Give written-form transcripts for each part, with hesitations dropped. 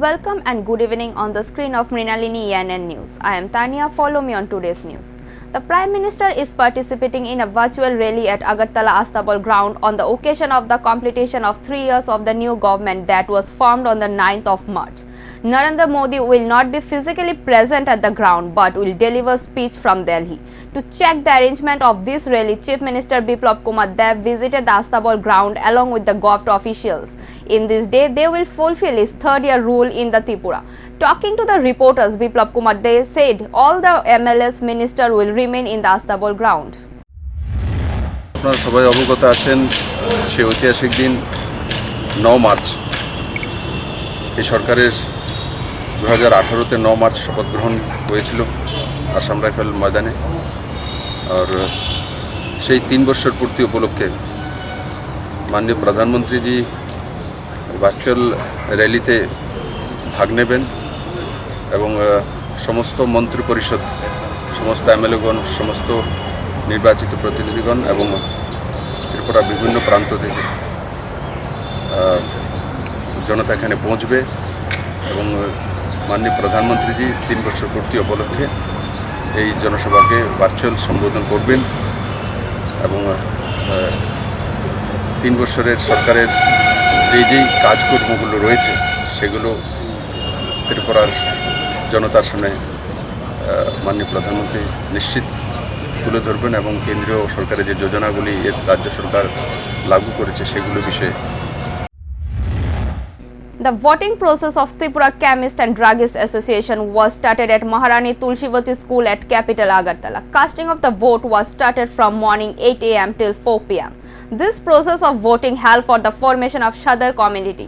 Welcome and good evening on the screen of Mrinalini ENN News. I am Tania. Follow me on today's news. The Prime Minister is participating in a virtual rally at Agartala Astabal ground on the occasion of the completion of 3 years of the new government that was formed on the 9th of March. Narendra Modi will not be physically present at the ground but will deliver speech from Delhi. To check the arrangement of this rally, Chief Minister Biplab Kumar Deb visited the Astabal ground along with the govt officials. In this day, they will fulfill his third-year rule in the Tripura. Talking to the reporters, Biplab Kumar Deb said all the MLS minister will remain in the Astabal ground. আপনারা সবাই অবগত আছেন সেই ঐতিহাসিক দিন 9 March এই সরকারের 2018-তে 9 March শপথ গ্রহণ হয়েছিল আসাম রাইফেল ময়দানে। আর সেই 3 বছর পূর্তি উপলক্ষে মাননীয় প্রধানমন্ত্রীজি ভার্চুয়াল র্যালিতে ভাগ নেবেন এবং সমস্ত মন্ত্রী পরিষদ, সমস্ত এমএলএগণ, সমস্ত নির্বাচিত প্রতিনিধিগণ এবং ত্রিপুরার বিভিন্ন প্রান্ত থেকে জনতা এখানে পৌঁছবে এবং মাননীয় প্রধানমন্ত্রীজি 3 বছর পূর্তি উপলক্ষে এই জনসভাকে ভার্চুয়াল সম্বোধন করবেন এবং 3 বছরের সরকারের যেই কাজকর্মগুলো রয়েছে সেগুলো ত্রিপুরার জনতার সামনে মাননীয় প্রধানমন্ত্রী নিশ্চিত তুলে ধরবেন এবং কেন্দ্রীয় সরকারের যে যোজনাগুলি এর রাজ্য সরকার লাগু করেছে সেগুলো বিষয়ে। The voting process of Tripura Chemist and Druggist Association was started at Maharani Tulsivati School at capital Agartala. Casting of the vote was started from morning 8 a.m. till 4 p.m. This process of voting helped for the formation of Shadar community.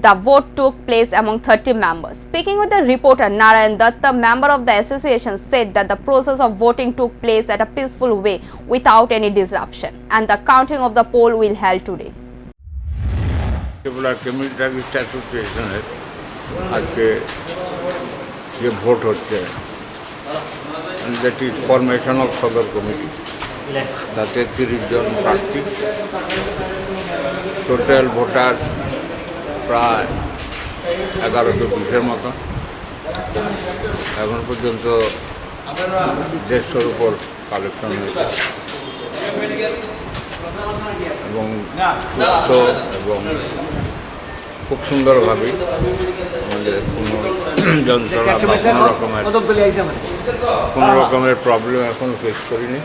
The vote took place among 30 members. Speaking with the reporter Narayan Datta, member of the association, said that the process of voting took place at a peaceful way without any disruption, and the counting of the poll will held today. Tripura chemist druggist एसोसिएशনের আজকে যে ভোট হচ্ছে that is formation of সদর committee, তাতে 30 জন প্রার্থী, total voter প্রায় 1120-এর মতো। এখন পর্যন্ত 150-এর উপর কালেকশন হয়েছে এবং সুস্থ এবং খুব সুন্দরভাবে আমাদের কোনো যন্ত্রণা বা কোনো রকমের প্রবলেম এখন ফেস করিনি।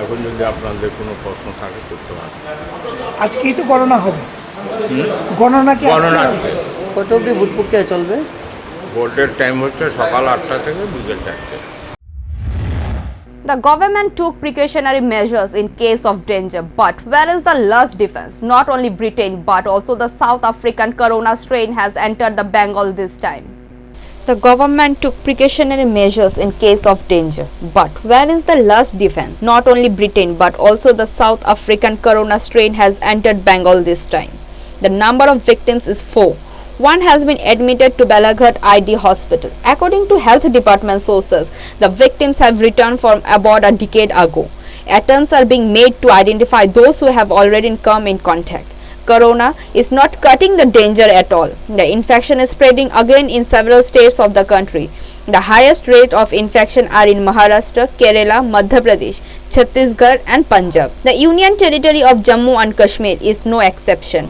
এখন যদি আপনাদের কোনো প্রশ্ন থাকে করতে পারেন। আজকেই তো গণনা হবে, গণনা আসবে। কত অবধি ভোট প্রক্রিয়া চলবে? ভোটের টাইম হচ্ছে সকাল 8টা থেকে বিকেল 4টে। The government took precautionary measures in case of danger, but where is the last defense? Not only Britain but also the South African corona strain has entered the Bengal this time. The government took precautionary measures in case of danger, but where is the last defense? Not only Britain but also the South African corona strain has entered Bengal this time. The number of victims is 4. One has been admitted to Balaghat ID hospital. According to health department sources, the victims have returned from about a decade ago. Attempts are being made to identify those who have already come in contact. Corona is not cutting the danger at all. The infection is spreading again in several states of the country. The highest rate of infection are in Maharashtra, Kerala, Madhya Pradesh, Chhattisgarh and Punjab. The Union Territory of Jammu and Kashmir is no exception.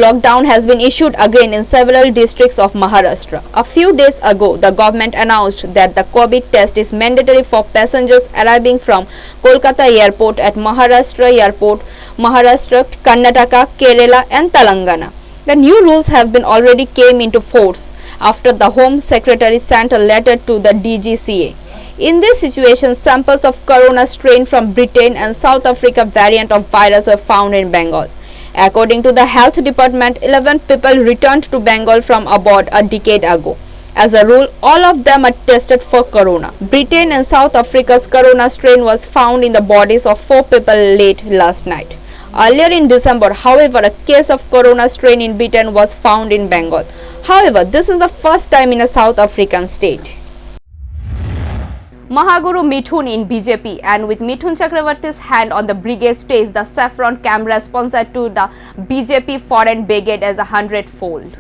Lockdown has been issued again in several districts of Maharashtra. A few days ago, the government announced that the COVID test is mandatory for passengers arriving from Kolkata Airport at Maharashtra Airport, Maharashtra, Karnataka, Kerala and Telangana. The new rules have been already came into force after the Home Secretary sent a letter to the DGCA. In this situation, samples of corona strain from Britain and South Africa variant of virus were found in Bengal. According to the health department, 11 people returned to Bengal from abroad a decade ago. As a rule, all of them are tested for corona. Britain and South Africa's corona strain was found in the bodies of 4 people late last night. Earlier in December, however, a case of corona strain in Britain was found in Bengal. However, this is the first time in a South African state. Mahaguru Mithun in BJP, and with Mithun Chakravarti's hand on the brigade stage, the saffron camp responded to the BJP foreign brigade as 100-fold.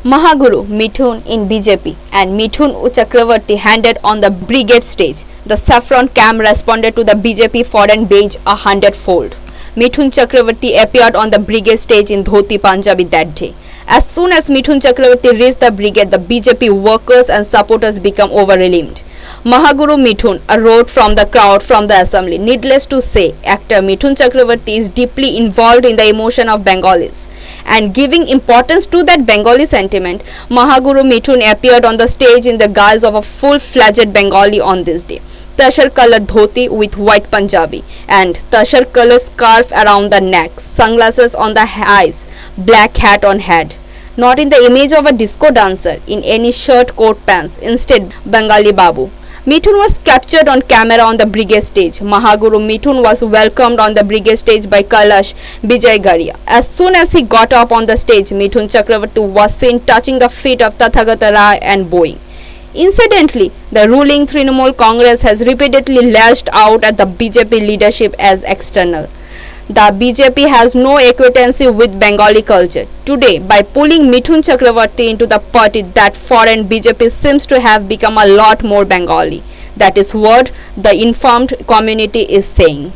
Mahaguru, Mithun in BJP and Mithun Chakravarti handed on the brigade stage. The saffron camp responded to the BJP foreign bench 100-fold. Mithun Chakravarti appeared on the brigade stage in Dhoti Punjabi that day. As soon as Mithun Chakravarti reached the brigade, the BJP workers and supporters became overwhelmed. Mahaguru Mithun arose from the crowd from the assembly. Needless to say, actor Mithun Chakravarti is deeply involved in the emotion of Bengalis. And giving importance to that Bengali sentiment, Mahaguru Mithun appeared on the stage in the guise of a full-fledged Bengali on this day. Tashar colored dhoti with white Punjabi and tashar colored scarf around the neck, sunglasses on the eyes, black hat on head. Not in the image of a disco dancer in any shirt, coat, pants, instead Bengali Babu. Mithun was captured on camera on the brigade stage. Mahaguru Mithun was welcomed on the brigade stage by Kailash Vijay Garia. As soon as he got up on the stage, Mithun Chakravarti was seen touching the feet of Tathagata Rai and bowing. Incidentally, the ruling Trinamool Congress has repeatedly lashed out at the BJP leadership as external. The BJP has no acquaintance with Bengali culture. Today, by pulling Mithun Chakravarti into the party, that foreign BJP seems to have become a lot more Bengali. That is what the informed community is saying.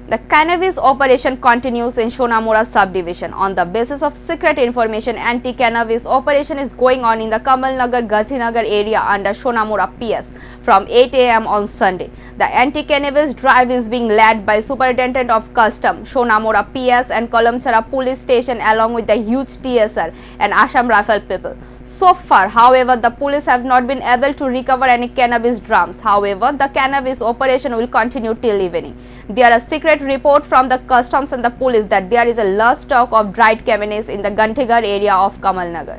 The cannabis operation continues in Shonamura subdivision. On the basis of secret information, anti-cannabis operation is going on in the Kamalnagar Gathinagar area under Shonamura PS from 8 a.m. on Sunday. The anti-cannabis drive is being led by Superintendent of Custom, Shonamura PS and Kalamchara Police Station along with the huge TSR and Assam Rifle people. So far, however, the police have not been able to recover any cannabis drums. However, the cannabis operation will continue till evening. There are secret report from the customs and the police that there is a large stock of dried cannabis in the Ganthegar area of Kamalnagar.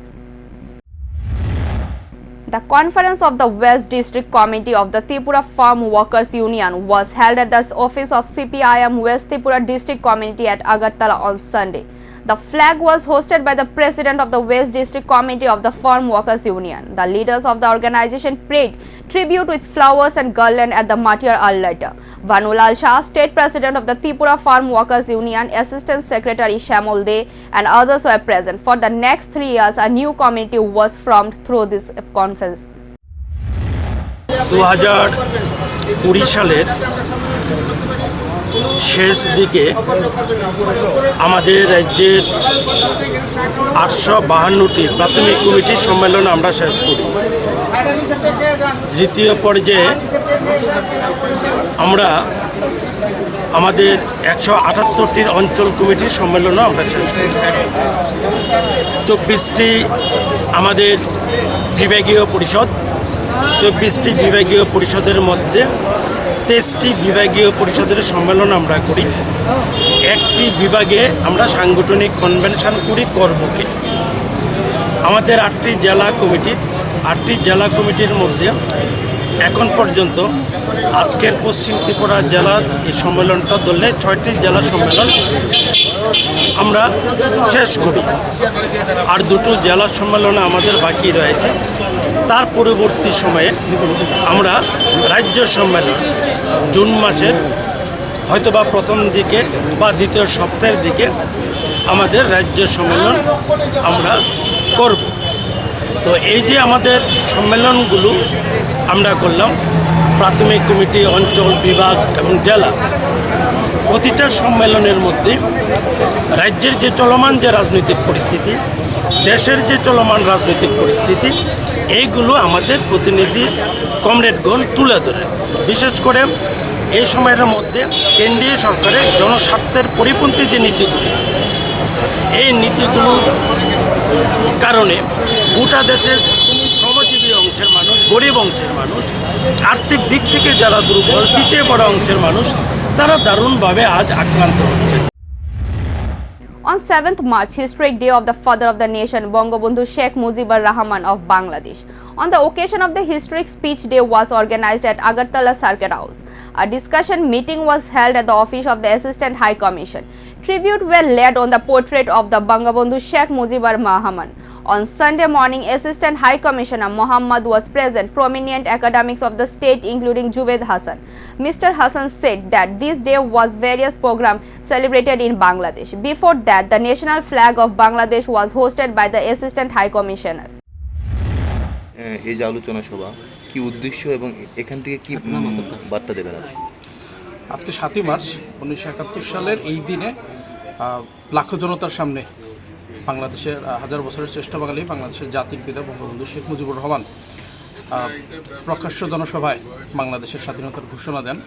The conference of the West District Committee of the Tripura Farm Workers Union was held at the office of CPIM West Tripura District Committee at Agartala on Sunday. The flag was hosted by the President of the West District Committee of the Farm Workers Union. The leaders of the organization paid tribute with flowers and garland at the martyr altar. Vanulal Shah, State President of the Tripura Farm Workers Union, Assistant Secretary Shamol De and others were present. For the next 3 years, a new committee was formed through this conference. 2020 সালের শেষ দিকে আমাদের রাজ্যের 852টি প্রাথমিক কমিটির সম্মেলন আমরা শেষ করি। দ্বিতীয় পর্যায়ে আমরা আমাদের 178টির অঞ্চল কমিটির সম্মেলনও আমরা শেষ করি। 24টি আমাদের বিভাগীয় পরিষদ, 24টি বিভাগীয় পরিষদের মধ্যে 23টি বিভাগীয় পরিষদের সম্মেলন আমরা করি। একটি বিভাগে আমরা সাংগঠনিক কনভেনশন করি করবকে। আমাদের 8টি জেলা কমিটির মধ্যে এখন পর্যন্ত আজকের পশ্চিম ত্রিপুরা জেলার এই সম্মেলনটা ধরলে 6টি জেলা সম্মেলন আমরা শেষ করি। আর 2টো জেলা সম্মেলন আমাদের বাকি রয়েছে। তার পরবর্তী সময়ে আমরা রাজ্য সম্মেলন জুন মাসের হয়তোবা প্রথম দিকে বা দ্বিতীয় সপ্তাহের দিকে আমাদের রাজ্য সম্মেলন আমরা করব। তো এই যে আমাদের সম্মেলনগুলো আমরা করলাম, প্রাথমিক কমিটি, অঞ্চল, বিভাগ এবং জেলা, প্রতিটা সম্মেলনের মধ্যে রাজ্যের যে চলমান যে রাজনৈতিক পরিস্থিতি, দেশের যে চলমান রাজনৈতিক পরিস্থিতি, এইগুলো আমাদের প্রতিনিধি কমরেডগণ তুলে ধরে। বিশেষ করে এই সময়ের মধ্যে কেন্দ্রীয় সরকারের জনস্বার্থের পরিপন্থী যে নীতিগুলো, এই নীতিগুলোর কারণে গোটা দেশের শ্রমজীবী অংশের মানুষ, গরিব অংশের মানুষ, আর্থিক দিক থেকে যারা দুর্বল, পিছিয়ে পড়া অংশের মানুষ, তারা দারুণভাবে আজ আক্রান্ত হচ্ছে। On 7th March, historic day of the father of the nation, Bangabandhu Sheikh Mujibur Rahman of Bangladesh. On the occasion of the historic speech day was organized at Agartala Circuit House. A discussion meeting was held at the office of the Assistant High Commission. Tribute were laid on the portrait of the Bangabandhu Sheikh Mujibur Rahman. On Sunday morning, Assistant High Commissioner Muhammad was present, prominent academics of the state including Jubaid Hassan. Mr. Hassan said that this day was various program celebrated in Bangladesh. Before that, the national flag of Bangladesh was hosted by the Assistant High Commissioner. এই যে আলোচনা সভা কি উদ্দেশ্য এবং এখান থেকে কি বার্তা দেবেন আপনি? আজকে 7ই মার্চ 1971 সালের এই দিনে লাখো জনতার সামনে বাংলাদেশের হাজার বছরের শ্রেষ্ঠ বাঙালি বাংলাদেশের জাতির পিতা বঙ্গবন্ধু শেখ মুজিবুর রহমান প্রকাশ্য জনসভায় বাংলাদেশের স্বাধীনতার ঘোষণা দেন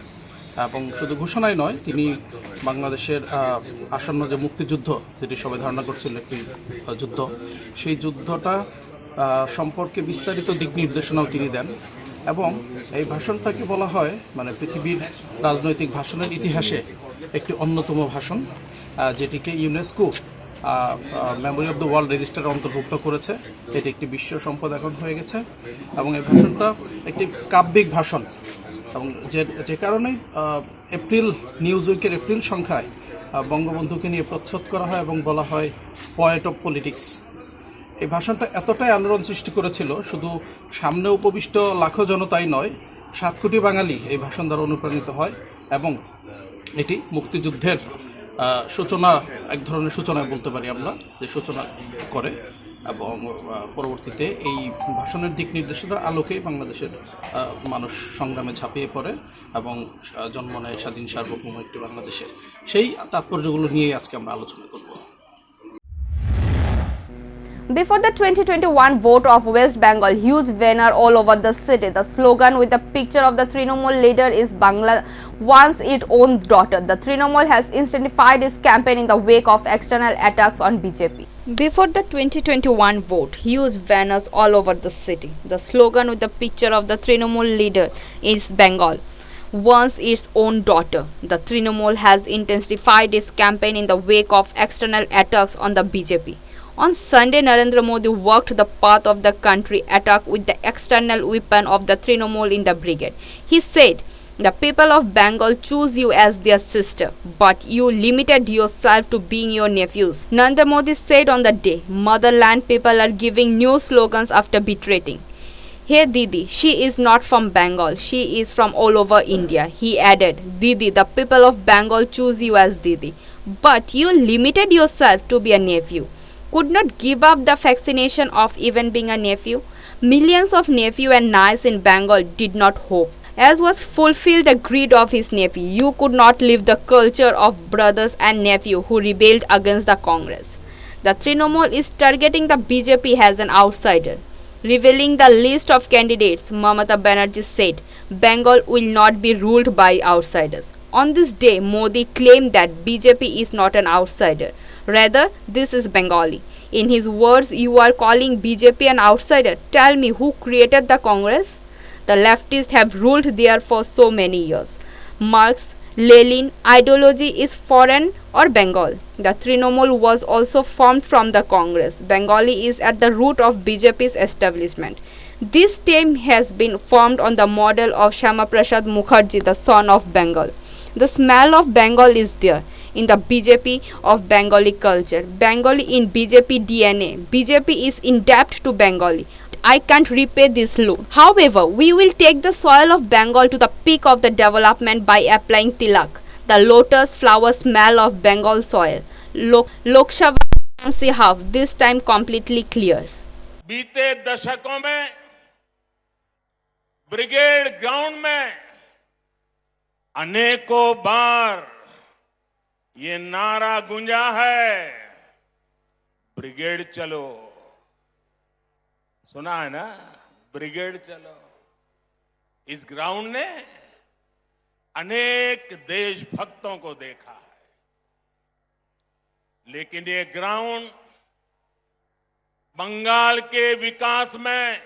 এবং শুধু ঘোষণাই নয়, তিনি বাংলাদেশের আসন্ন যে মুক্তিযুদ্ধ, যেটি সবাই ধারণা করছিল একটি যুদ্ধ, সেই যুদ্ধটা সম্পর্কে বিস্তারিত দিক নির্দেশনাও তিনি দেন এবং এই ভাষণটাকে বলা হয় মানে পৃথিবীর রাজনৈতিক ভাষণের ইতিহাসে একটি অন্যতম ভাষণ, যেটিকে UNESCO memory of the world রেজিস্টারে অন্তর্ভুক্ত করেছে। এটি একটি বিশ্ব সম্পদ এখন হয়ে গেছে এবং এই ভাষণটা একটি কাব্যিক ভাষণ এবং যে কারণেই এপ্রিল নিউজ উইকের এপ্রিল সংখ্যায় বঙ্গবন্ধুকে নিয়ে প্রচ্ছদ করা হয় এবং বলা হয় পয়েট অফ পলিটিক্স। এই ভাষণটা এতটাই আলোড়ন সৃষ্টি করেছিল, শুধু সামনে উপবিষ্ট লাখো জনতাই নয়, 7 কোটি বাঙালি এই ভাষণ দ্বারা অনুপ্রাণিত হয় এবং এটি মুক্তিযুদ্ধের সূচনা, এক ধরনের সূচনা বলতে পারি আমরা, যে সূচনা করে এবং পরবর্তীতে এই ভাষণের দিক নির্দেশনার আলোকেই বাংলাদেশের মানুষ সংগ্রামে ঝাঁপিয়ে পড়ে এবং জন্ম নেয় স্বাধীন সার্বভৌম একটি বাংলাদেশের। সেই তাৎপর্যগুলো নিয়েই আজকে আমরা আলোচনা করব। Before the 2021 vote of West Bengal, huge banner all over the city. The slogan with a picture of the Trinamool leader is Bangla wants its own daughter. The Trinamool has intensified its campaign in the wake of external attacks on BJP. Before the 2021 vote, huge banners all over the city. The slogan with the picture of the Trinamool leader is Bengal wants its own daughter. The Trinamool has intensified its campaign in the wake of external attacks on the BJP. On Sunday, Narendra Modi walked the path of the country attack with the external weapon of the Trinamool in the brigade. He said, the people of Bengal choose you as their sister, but you limited yourself to being your nephews. Narendra Modi said on the day, motherland people are giving new slogans after betraying. Hey Didi, she is not from Bengal, she is from all over India. He added, Didi, the people of Bengal choose you as Didi, but you limited yourself to be a nephew. Could not give up the fascination of even being a nephew. Millions of nephew and niece in Bengal did not hope, as was fulfilled the greed of his nephew. You could not live the culture of brothers and nephew who rebelled against the Congress. The Trinamool is targeting the BJP as an outsider. Revealing the list of candidates, Mamata Banerjee said, Bengal will not be ruled by outsiders. On this day, Modi claimed that BJP is not an outsider. Rather, this is Bengali. In his words, you are calling BJP an outsider. Tell me, who created the Congress? The leftists have ruled there for so many years. Marx, Lenin ideology is foreign or Bengal. The Trinamool was also formed from the Congress. Bengali is at the root of BJP's establishment. This team has been formed on the model of Shama Prasad Mukherjee, the son of Bengal. The smell of Bengal is there in the BJP of Bengali culture. Bengali in BJP DNA. BJP is indebted to Bengali. I can't repay this loan. However, we will take the soil of Bengal to the peak of the development by applying tilak, the lotus flower smell of Bengal soil. Lok Sabha से half, this time completely clear. बीते दशकों में brigade ground में अनेकों बार ये नारा गूंजा है, ब्रिगेड चलो। सुना है ना, ब्रिगेड चलो। इस ग्राउंड ने अनेक देशभक्तों को देखा है, लेकिन ये ग्राउंड बंगाल के विकास में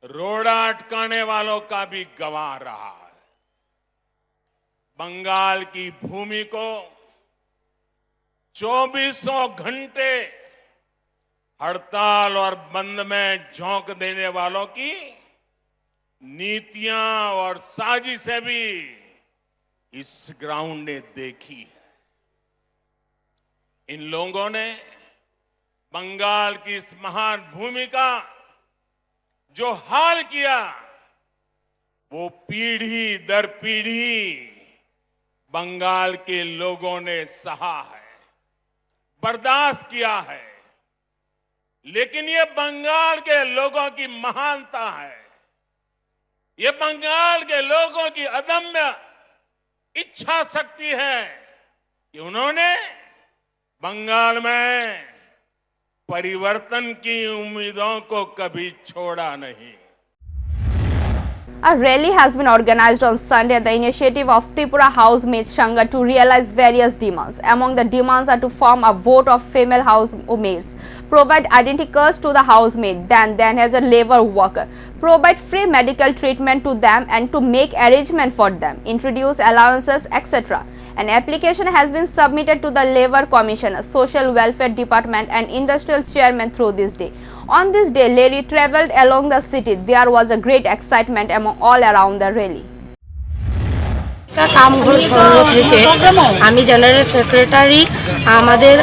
रोड़ा अटकाने वालों का भी गवाह रहा है। बंगाल की भूमि को 2400 घंटे हड़ताल और बंद में झोंक देने वालों की नीतियां और साजिशें भी इस ग्राउंड ने देखी है। इन लोगों ने बंगाल की इस महान भूमि का जो हाल किया वो पीढ़ी दर पीढ़ी बंगाल के लोगों ने सहा है, बर्दाश्त किया है। लेकिन ये बंगाल के लोगों की महानता है, ये बंगाल के लोगों की अदम्य इच्छा शक्ति है कि उन्होंने बंगाल में परिवर्तन की उम्मीदों को कभी छोड़ा नहीं। A rally has been organized on Sunday at the initiative of Tripura Housemaid Sangha to realize various demands. Among the demands are to form a vote of female housemaids, provide identity cards to the housemaid, then as a labor worker, provide free medical treatment to them and to make arrangement for them, introduce allowances, etc. An application has been submitted to the Labour Commissioner, Social Welfare Department and Industrial Chairman through this day. On this day, rally travelled along the city. There was a great excitement among all around the rally. কামঘর সংঘ থেকে আমি general secretary আমাদের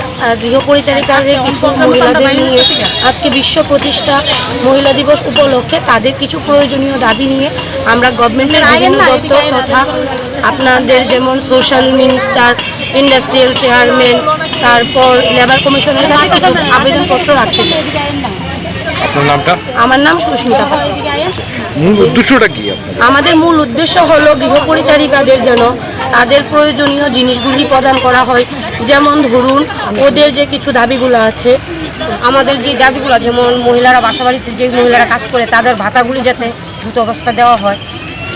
গৃহ পরিচারিকাদের কিছু মহিলাদের নিয়ে আজকে বিশ্ব প্রতিষ্ঠা মহিলা দিবস উপলক্ষে তাদের কিছু প্রয়োজনীয় দাবি নিয়ে আমরা গভর্নমেন্টের বিভিন্ন দপ্তর তথা আপনাদের যেমন সোশ্যাল মিনিস্টার, ইন্ডাস্ট্রিয়াল চেয়ারম্যান, তারপর লেবার কমিশনের কাছে কিছু আবেদনপত্র রাখতে চাই। আপনার নামটা? আমার নাম সুস্মিতা। মূল উদ্দেশ্যটা কি? আমাদের মূল উদ্দেশ্য হলো গৃহ পরিচারিকাদের যেন তাদের প্রয়োজনীয় জিনিসগুলি প্রদান করা হয়, যেমন ধরুন ওদের যে কিছু দাবিগুলো আছে, আমাদের যে দাবিগুলো যেমন মহিলারা বাসাবাড়িতে যে মহিলারা কাজ করে তাদের ভাতাগুলি যাতে দ্রুত অবস্থা দেওয়া হয়,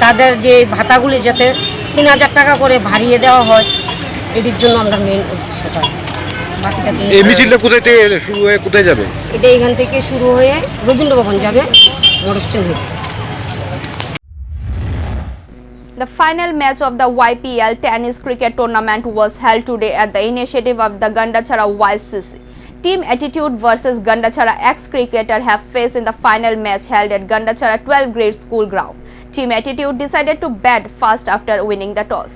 তাদের যে ভাতাগুলি যাতে 3000 টাকা করে বাড়িয়ে দেওয়া হয়, এটির জন্য আমরা মেন উদ্দেশ্যটা। এই মিছিলটা কোথায় থেকে শুরু হয়ে কোথায় যাবে? এটা এখান থেকে শুরু হয়ে রবীন্দ্র ভবন যাবে, মোটরস্ট্যান্ড হয়ে। The final match of the YPL tennis cricket tournament was held today at the initiative of the Gandachara YCC. Team Attitude versus Gandachara ex-cricketer have faced in the final match held at Gandachara 12th grade school ground. Team Attitude decided to bat first after winning the toss.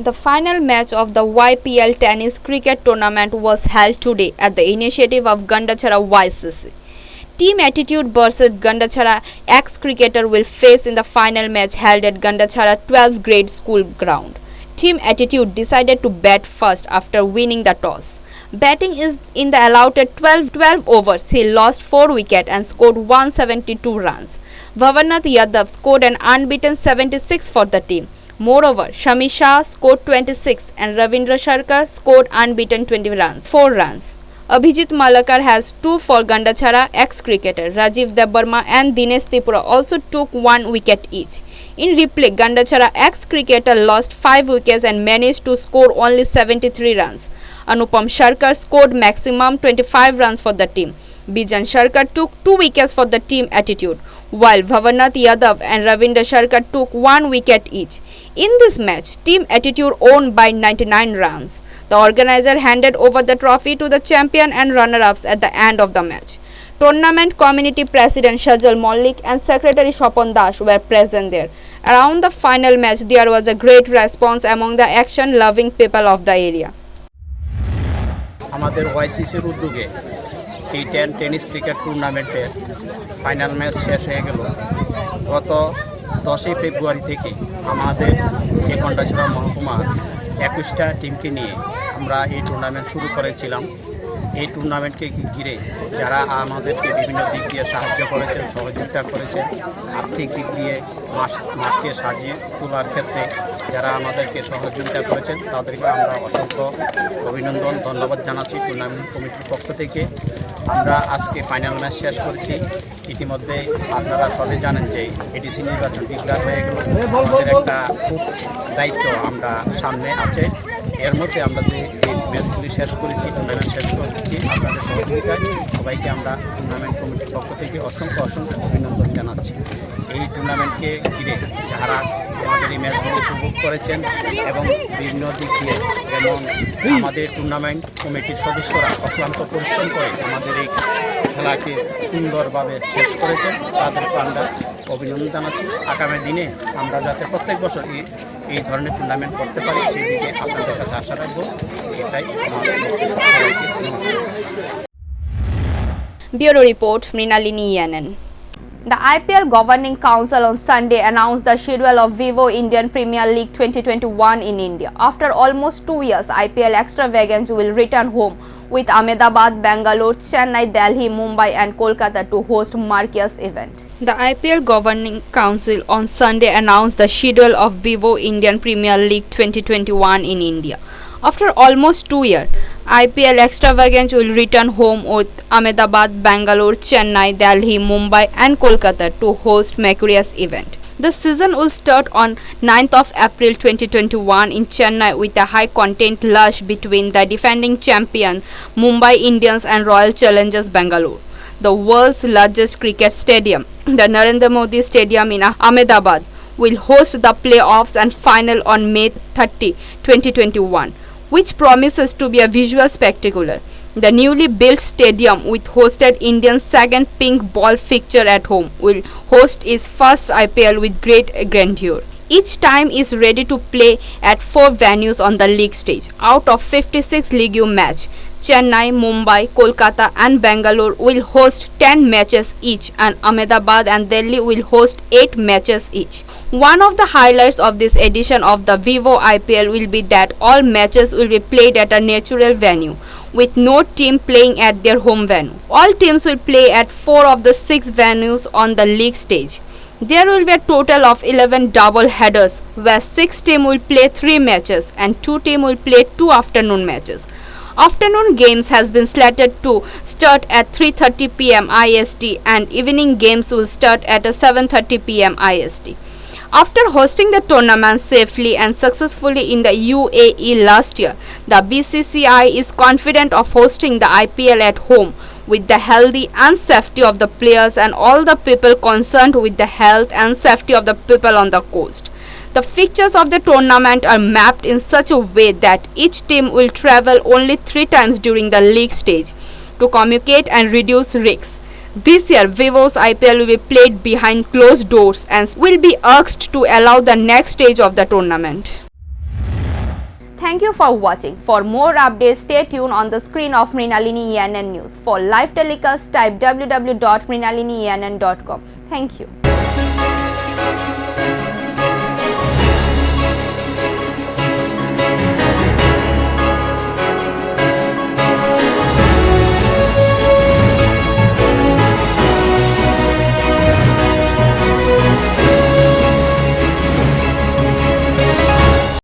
The final match of the YPL tennis cricket tournament was held today at the initiative of Gandachara YCC. Team Attitude versus Gandachara ex-cricketer will face in the final match held at Gandachara 12th grade school ground. Team Attitude decided to bat first after winning the toss. Batting is in the allotted 12 overs. He lost 4 wickets and scored 172 runs. Bhavarnath Yadav scored an unbeaten 76 for the team. Moreover, Shami Shah scored 26 and Ravindra Sharkar scored unbeaten 4 runs. Abhijit Malakar has 2 for Gandachara ex-cricketer. Rajiv Debarma and Dinesh Tripura also took 1 wicket each. In replay, Gandachara ex-cricketer lost 5 wickets and managed to score only 73 runs. Anupam Sharkar scored maximum 25 runs for the team. Bijan Sharkar took 2 wickets for the Team Attitude, while Bhavarnath Yadav and Ravindra Sharkar took 1 wicket each. In this match, Team Attitude won by 99 runs. The organizer handed over the trophy to the champion and runner-ups at the end of the match. Tournament Community President Shajal Mollik and Secretary Shopon Dash were present there. Around the final match, there was a great response among the action-loving people of the area. আমাদের ওয়াইসিসির উদ্যোগে T10 tennis cricket টুর্নামেন্টের final match শেষ হয়ে গেল। গত 10 ফেব্রুয়ারি থেকে আমাদের এই গন্ডাছড়া মহকুমার 21টা টিমকে নিয়ে আমরা এই টুর্নামেন্ট শুরু করেছিলাম। এই টুর্নামেন্টকে ঘিরে যারা আমাদেরকে বিভিন্ন দিক দিয়ে সাহায্য করেছেন, সহযোগিতা করেছেন, আর্থিক দিক দিয়ে মাঠকে সাজিয়ে তোলার ক্ষেত্রে যারা আমাদেরকে সহযোগিতা করেছেন তাদেরকে আমরা অসংখ্য অভিনন্দন, ধন্যবাদ জানাচ্ছি টুর্নামেন্ট কমিটির পক্ষ থেকে। আমরা আজকে ফাইনাল ম্যাচ শেষ করেছি। ইতিমধ্যে আপনারা সবাই জানেন যে এডিসি নির্বাচন ডিক্লেয়ার হয়ে গেল। আমাদের একটা খুব দায়িত্ব আমরা সামনে আছে। এর মধ্যে আমরা যে ম্যাচগুলি শেষ করেছি, টুর্নামেন্ট শেষ করেছি আপনাদের সহযোগিতায়, সবাইকে আমরা টুর্নামেন্ট কমিটির পক্ষ থেকে অসংখ্য অভিনন্দন জানাচ্ছি। এই টুর্নামেন্টকে ঘিরে যারা আমাদের এই ম্যাচগুলি উপভোগ করেছেন এবং বিভিন্ন দিক দিয়ে যেমন আমাদের টুর্নামেন্ট কমিটির সদস্যরা অক্লান্ত পরিশ্রম করে আমাদের এই খেলাকে সুন্দরভাবে শেষ করেছেন, তাদেরকে আমরা অভিনন্দন জানাচ্ছি। আগামী দিনে আমরা যাতে প্রত্যেক বছর এই ধরনের টুর্নামেন্ট করতে পারি সেই দিকে আপনাদের কাছে আশা রাখবো। এটাই আমার Bureau Report, Mrinalini Yanan. The IPL Governing Council on Sunday announced the schedule of Vivo Indian Premier League 2021 in India. After almost 2 years, IPL extravaganza will return home with Ahmedabad, Bangalore, Chennai, Delhi, Mumbai and Kolkata to host marquee event. The IPL Governing Council on Sunday announced the schedule of Vivo Indian Premier League 2021 in India. After almost 2 years, IPL extravaganza will return home with Ahmedabad, Bangalore, Chennai, Delhi, Mumbai and Kolkata to host marquee event. The season will start on 9th of April 2021 in Chennai with a high-content clash between the defending champion Mumbai Indians and Royal Challengers Bangalore. The world's largest cricket stadium, the Narendra Modi Stadium in Ahmedabad, will host the playoffs and final on May 30, 2021, which promises to be a visual spectacle. The newly built stadium, which hosted India's second pink ball fixture at home, will host its first IPL with great grandeur. Each team is ready to play at 4 venues on the league stage. Out of 56 league matches, Chennai, Mumbai, Kolkata and Bangalore will host 10 matches each and Ahmedabad and Delhi will host 8 matches each. One of the highlights of this edition of the Vivo IPL will be that all matches will be played at a natural venue, with no team playing at their home venue. All teams will play at 4 of the 6 venues on the league stage. There will be a total of 11 double headers, where 6 teams will play 3 matches and 2 teams will play 2 afternoon matches. Afternoon games has been slated to start at 3:30 p.m. IST and evening games will start at 7:30 p.m. IST. After hosting the tournament safely and successfully in the UAE last year, the BCCI is confident of hosting the IPL at home with the health and safety of the players and all the people concerned with the health and safety of the people on the coast. The fixtures of the tournament are mapped in such a way that each team will travel only 3 times during the league stage to communicate and reduce risks. This year, Vivo's IPL will be played behind closed doors and will be asked to allow the next stage of the tournament. Thank you for watching. For more updates, stay tuned on the screen of Mrinalini Yanan News. For live telecasts, type www.mrinaliniyanan.com. Thank you.